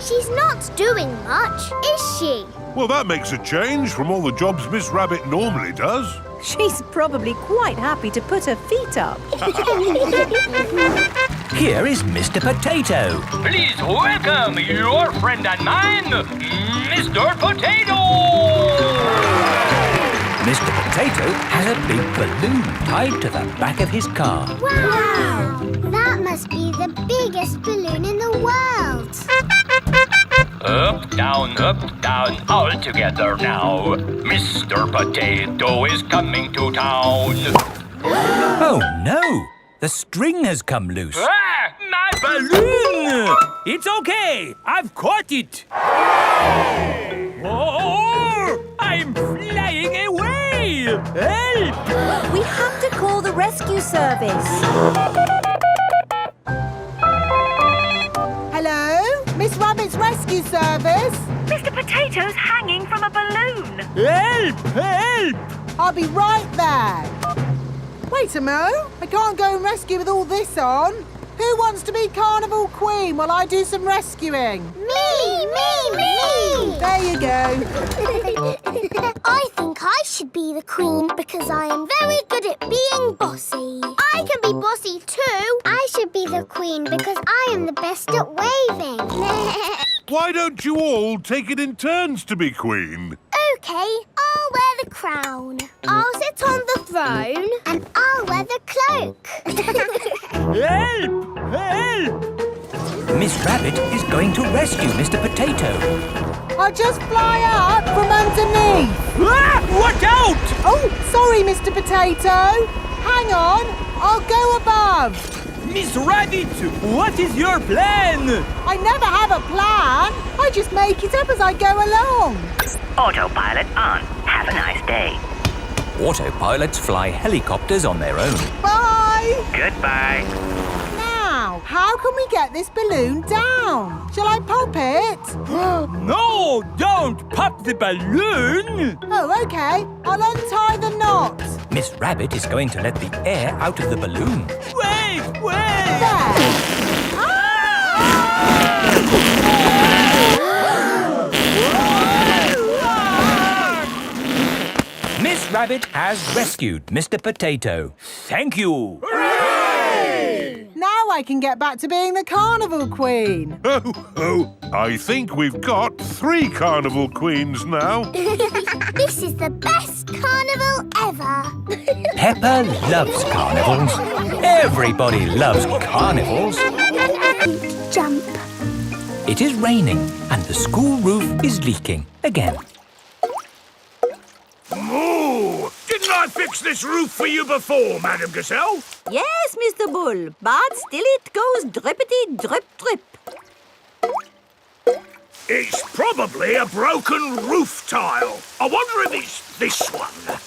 She's not doing much, is she? Well, that makes a change from all the jobs Miss Rabbit normally does. She's probably quite happy to put her feet up. Here is Mr. Potato. Please welcome your friend and mine, Mr. Potato! Mr. Potato has a big balloon tied to the back of his car. Wow! That must be the biggest balloon in the world. Up, down, all together now. Mr. Potato is coming to town. Oh no! The string has come loose. Ah, my Balloon! It's okay! I've caught it! Oh! I'm flying away! Help! We have to call the rescue service. Hello? Miss Rabbit's rescue service? Mr. Potato's hanging from a balloon. Help! Help! I'll be right there. Wait a mo. I can't go and rescue with all this on. Who wants to be Carnival Queen while I do some rescuing? Me! There you go. I think I should be the queen because I am very good at being bossy. I can be bossy too. I should be the queen because I am the best at waving. Why don't you all take it in turns to be queen? OK, I'll wear the crown. I'll sit on the throne and I'll wear the cloak. Help! Help! Miss Rabbit is going to rescue Mr. Potato. I'll just fly up from underneath. Ah! Watch out! Oh, sorry, Mr. Potato. Hang on, I'll go above. Miss Rabbit, what is your plan? I never have a plan. I just make it up as I go along. Autopilot on. Have a nice day. Autopilots fly helicopters on their own. Bye. Goodbye. Now, how can we get this balloon down? Shall I pop it? No, don't pop the balloon! Oh, OK. I'll untie the knot. Miss Rabbit is going to let the air out of the balloon. Wait! There. Miss Rabbit has rescued Mr. Potato. Thank you! Now I can get back to being the Carnival Queen. Oh, I think we've got 3 Carnival Queens now. This is the best carnival ever. Peppa loves carnivals. Everybody loves carnivals. Jump. It is raining and the school roof is leaking again. Moo! Didn't I fix this roof for you before, Madam Gazelle? Yes, Mr. Bull, but still it goes drippity drip drip. It's probably a broken roof tile. I wonder if it's this one.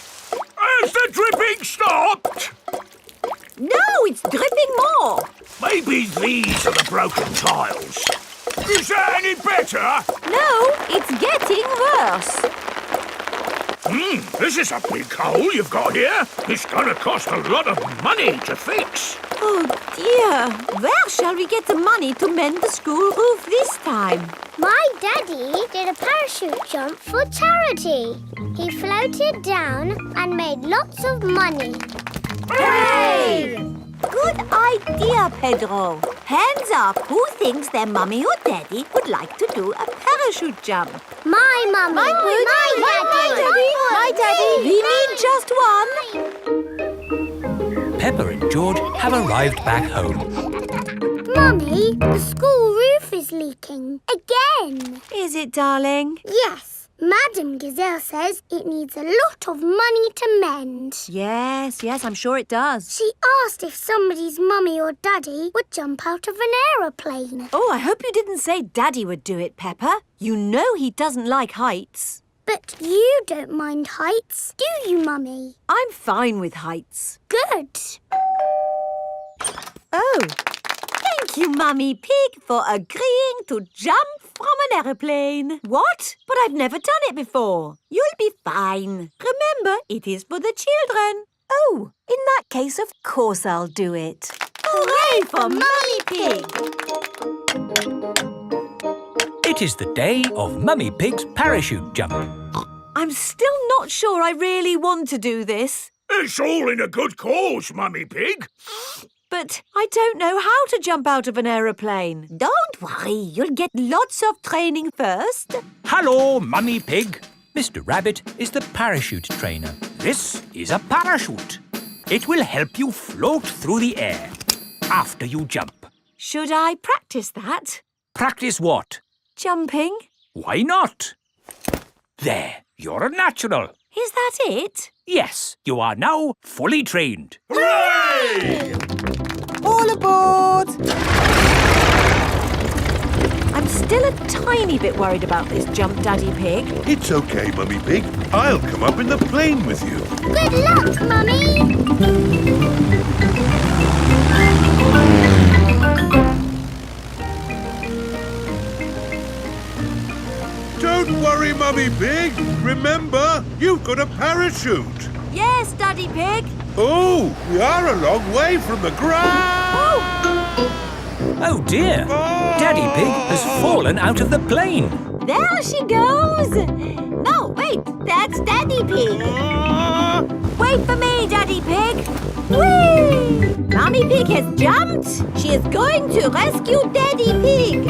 Has the dripping stopped? No, it's dripping more. Maybe these are the broken tiles. Is that any better? No, it's getting worse. This is a big hole you've got here. It's gonna cost a lot of money to fix. Oh dear, where shall we get the money to mend the school roof this time? My daddy did a parachute jump for charity. He floated down and made lots of money. Hooray! Good idea, Pedro. Hands up who thinks their mummy or daddy would like to do a parachute jump. My mummy. My daddy. We need just one. Peppa and George have arrived back home. Mummy, the school roof is leaking. Again. Is it, darling? Yes. Madam Gazelle says it needs a lot of money to mend. Yes, I'm sure it does. She asked if somebody's mummy or daddy would jump out of an aeroplane. Oh, I hope you didn't say Daddy would do it, Peppa. You know he doesn't like heights. But you don't mind heights, do you, Mummy? I'm fine with heights. Good. Oh, thank you, Mummy Pig, for agreeing to jump from an aeroplane. What? But I've never done it before. You'll be fine. Remember, it is for the children. Oh, in that case, of course I'll do it. Hooray for Mummy Pig! It is the day of Mummy Pig's parachute jump. I'm still not sure I really want to do this. It's all in a good cause, Mummy Pig. But I don't know how to jump out of an aeroplane. Don't worry, you'll get lots of training first. Hello, Mummy Pig. Mr. Rabbit is the parachute trainer. This is a parachute. It will help you float through the air after you jump. Should I practice that? Practice what? Jumping. Why not? There, you're a natural. Is that it? Yes, you are now fully trained. Hooray! All aboard! I'm still a tiny bit worried about this jump, Daddy Pig. It's okay, Mummy Pig. I'll come up in the plane with you. Good luck, Mummy! Don't worry, Mummy Pig. Remember, you've got a parachute. Yes, Daddy Pig. Oh, we are a long way from the ground. Oh dear, Daddy Pig has fallen out of the plane. There she goes. No, wait, that's Daddy Pig. Wait for me, Daddy Pig. Whee! Mummy Pig has jumped. She is going to rescue Daddy Pig.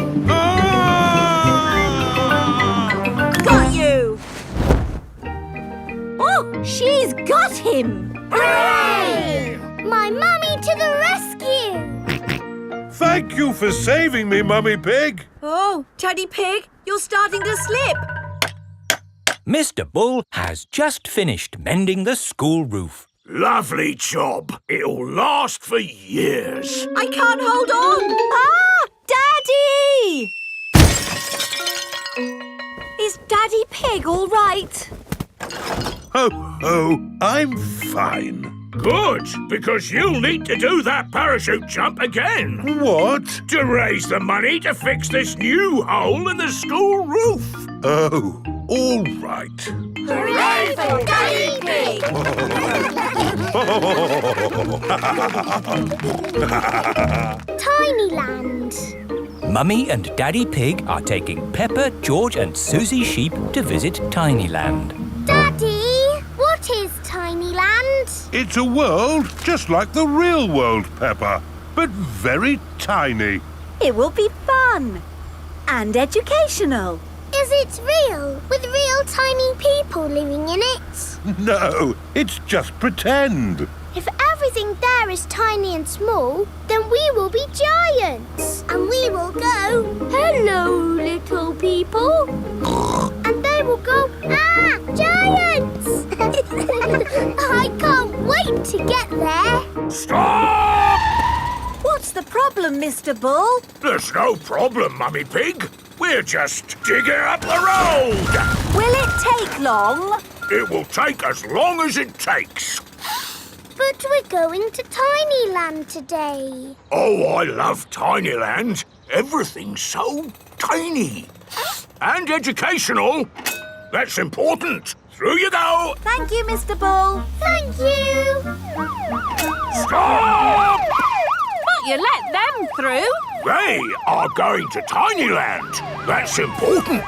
Got you. Oh, she's got him. Hooray! My mummy to the rescue! Thank you for saving me, Mummy Pig. Oh, Daddy Pig, you're starting to slip. Mr. Bull has just finished mending the school roof. Lovely job. It'll last for years. I can't hold on. Ah, Daddy! Is Daddy Pig all right? Ho, ho, I'm fine. Good, because you'll need to do that parachute jump again. What? To raise the money to fix this new hole in the school roof. Oh, all right. Hooray for Daddy Pig! Tinyland. Mummy and Daddy Pig are taking Peppa, George and Susie Sheep to visit Tinyland. Daddy, what is Tinyland? It's a world just like the real world, Peppa, but very tiny. It will be fun and educational. Is it real, with real tiny people living in it? No, it's just pretend. If everything there is tiny and small, then we will be giants. And we will go, hello, little people. And they will go, ah, giants! I can't wait to get there. Stop! What's the problem, Mr. Bull? There's no problem, Mummy Pig. We're just digging up the road. Will it take long? It will take as long as it takes. But we're going to Tinyland today. Oh, I love Tinyland. Everything's so tiny. And educational. That's important. Through you go. Thank you, Mr. Bull. Thank you. Stop! But you let them through. They are going to Tinyland. That's important.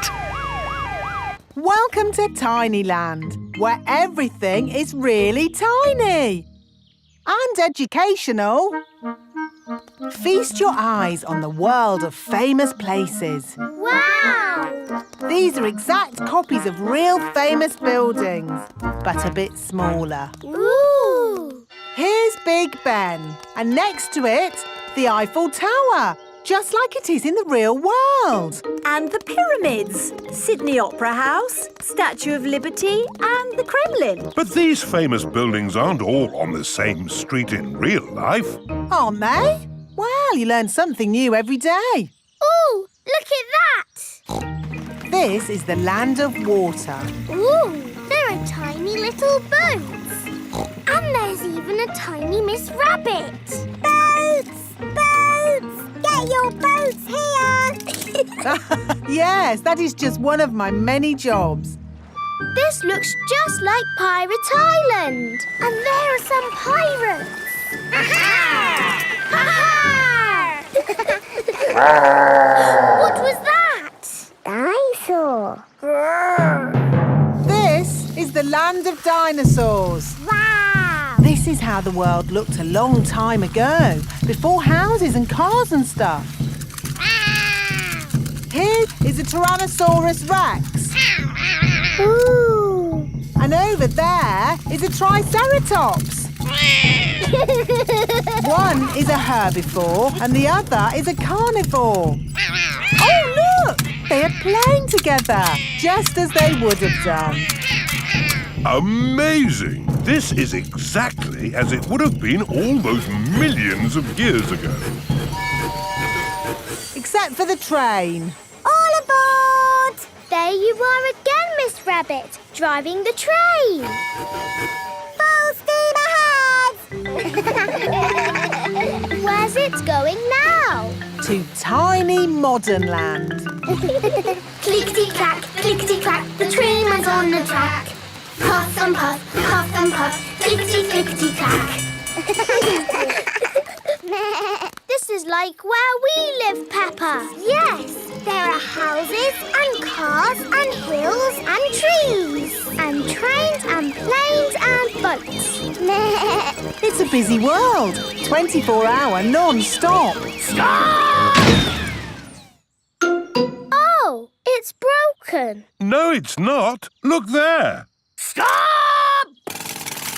Welcome to Tinyland, where everything is really tiny. and educational. Feast your eyes on the world of famous places. Wow! These are exact copies of real famous buildings, but a bit smaller. Ooh! Here's Big Ben, and next to it, the Eiffel Tower, just like it is in the real world. And the pyramids, Sydney Opera House, Statue of Liberty and the Kremlin. But these famous buildings aren't all on the same street in real life. Aren't they? Well, you learn something new every day. Ooh, look at that! This is the land of water. Ooh, there are tiny little boats. And there's even a tiny Miss Rabbit. Boats! Boats! Get your boats here! Yes, that is just one of my many jobs. This looks just like Pirate Island. And there are some pirates. What was that? Dinosaur. This is the land of dinosaurs. Wow! This is how the world looked a long time ago, before houses and cars and stuff. Here is a Tyrannosaurus Rex. Ooh! And over there is a Triceratops. One is a herbivore and the other is a carnivore. Oh, look! They are playing together, just as they would have done. Amazing! This is exactly as it would have been all those millions of years ago. Except for the train. All aboard! There you are again, Miss Rabbit, driving the train. Full steam ahead! Where's it going now? To tiny modern land. Clickety-clack, clickety-clack, the train went on the track. Puff and puff, clickety-clickety-clack. This is like where we live, Peppa. Yes, there are houses and cars and hills and trees and trains and planes and boats. It's a busy world. 24-hour non-stop. Stop! Oh, it's broken. No, it's not. Look there. Stop!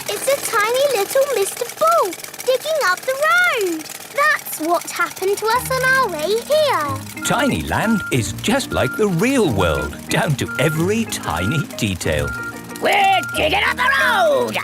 It's a tiny little Mr. Bull digging up the road. That's what happened to us on our way here. Tiny Land is just like the real world, down to every tiny detail. We're digging up the road!